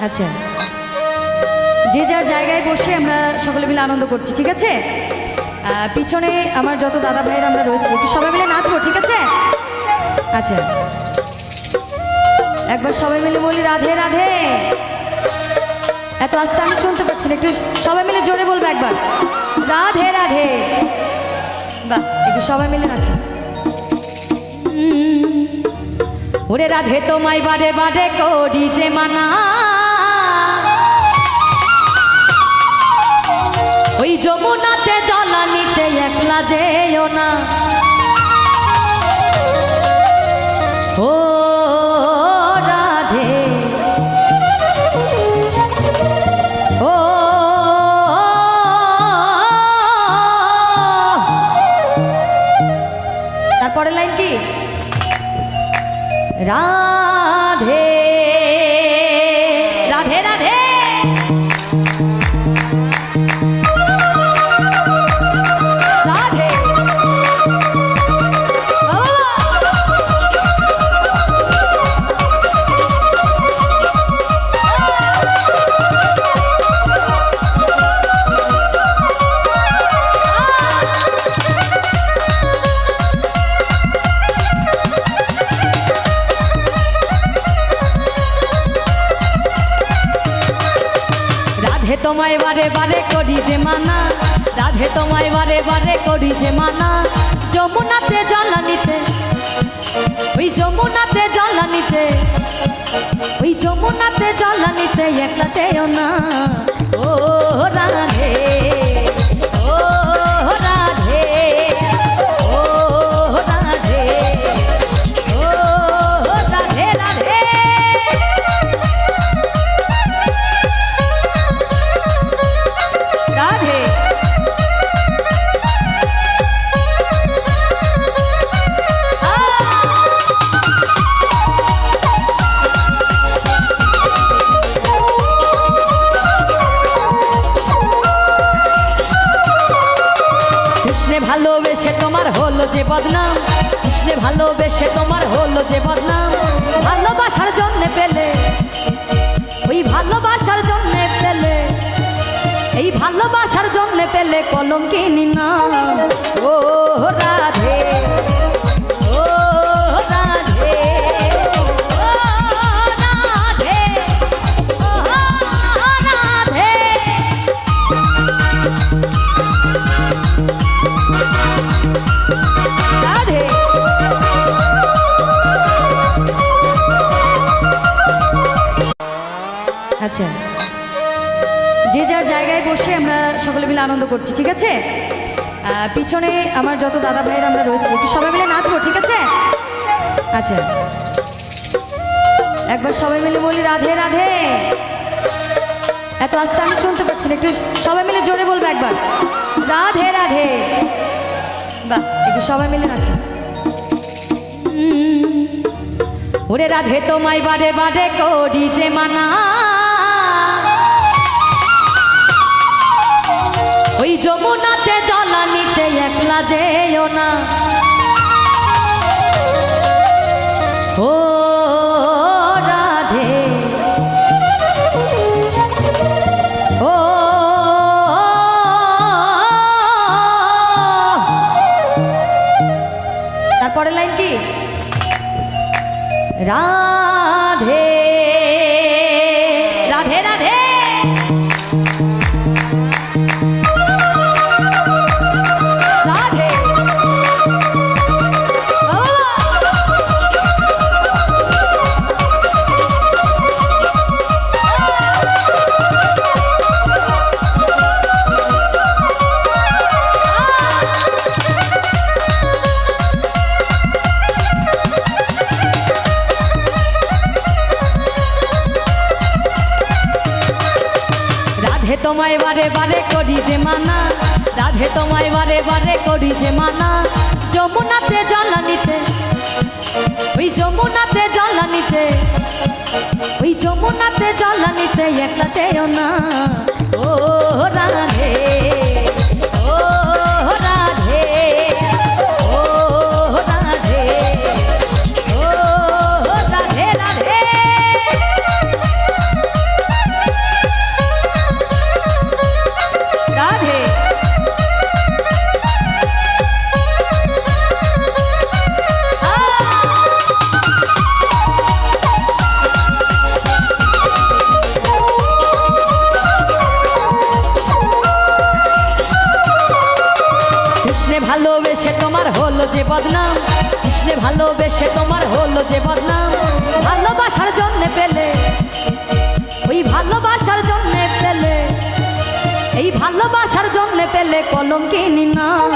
আচ্ছা, যে যার জায়গায় বসে আমরা সকলে মিলে আনন্দ করছি, ঠিক আছে? পিছনে আমার যত দাদা ভাইয়েরা আমরা রয়েছি, একটু সবাই মিলে নাচবো, ঠিক আছে? আচ্ছা, একবার সবাই মিলে বলি রাধে রাধে। এত আস্তে আমি শুনতে পাচ্ছি না, একটু সবাই মিলে জোরে বলবো একবার রাধে রাধে। বাহ, একটু সবাই মিলে নাচো। ওরে রাধে তোমায় বারে বারে করি যে মানা, ওই যমুনাতে জলানিতে একলা যেও না। ও রাধে, ও তারপরের লাইন কি? রাধে রাধে রাধে। রাধে তোমায় বারে বারে করি যে মানা, রাধে তোমায় বারে বারে করি যে মানা। যমুনাতে জলানিতে, ওই যমুনাতে জলানিতে, ওই যমুনাতে জলানিতে একলা যেও না। ও রাধে, ও রাধে, ও রাধে, ও রাধে রাধে। রাধে কৃষ্ণে ভালোবেসে তোমার হলো যে বদনাম, কৃষ্ণে ভালোবেসে তোমার হলো যে বদনাম। ভালোবাসার জন্যে পেলে, ওই ভালোবাসার জন্যে পেলে, এই ভালোবাসার জন্যে পেলে কলঙ্কিনী না। ও রাধে, ও রাধে, ও রাধে, ও রাধে। রাধে আচ্ছা, যে যার জায়গায় বসে আমরা সকলে মিলে আনন্দ করছি, ঠিক আছে? পিছনে আমার যত দাদা ভাইয়েরা আমরা রয়েছি, একটু সবাই মিলে নাচবো, ঠিক আছে? আচ্ছা, একবার সবাই মিলে বলি রাধে রাধে। এত আস্তে আমি শুনতে পাচ্ছি না, একটু সবাই মিলে জোরে বলবো একবার রাধে রাধে। বাহ, একটু সবাই মিলে নাচো। ওরে রাধে তোমায় বারে বারে করি যে মানা, ওই যমুনাতে জলানিতে একলা যেও না। ও রাধে, ও তারপরের লাইন কি? রাধে রাধে রাধে। রাধে তোমায় বারে বারে করি যে মানা, রাধে তোমায় বারে বারে করি যে মানা। যমুনাতে জলানিতে, ওই যমুনাতে জলানিতে, ওই যমুনাতে জলানিতে একলা যেও না। ও রাধে, ও রাধে, ও রাধে, ও রাধে রাধে। তোমার হলো যে বদনাম, কৃষ্ণে ভালোবেসে তোমার হলো যে বদনাম। ভালোবাসার জন্যে পেলে, ওই ভালোবাসার জন্যে পেলে, এই ভালোবাসার জন্যে পেলে কলঙ্কিনী নাম।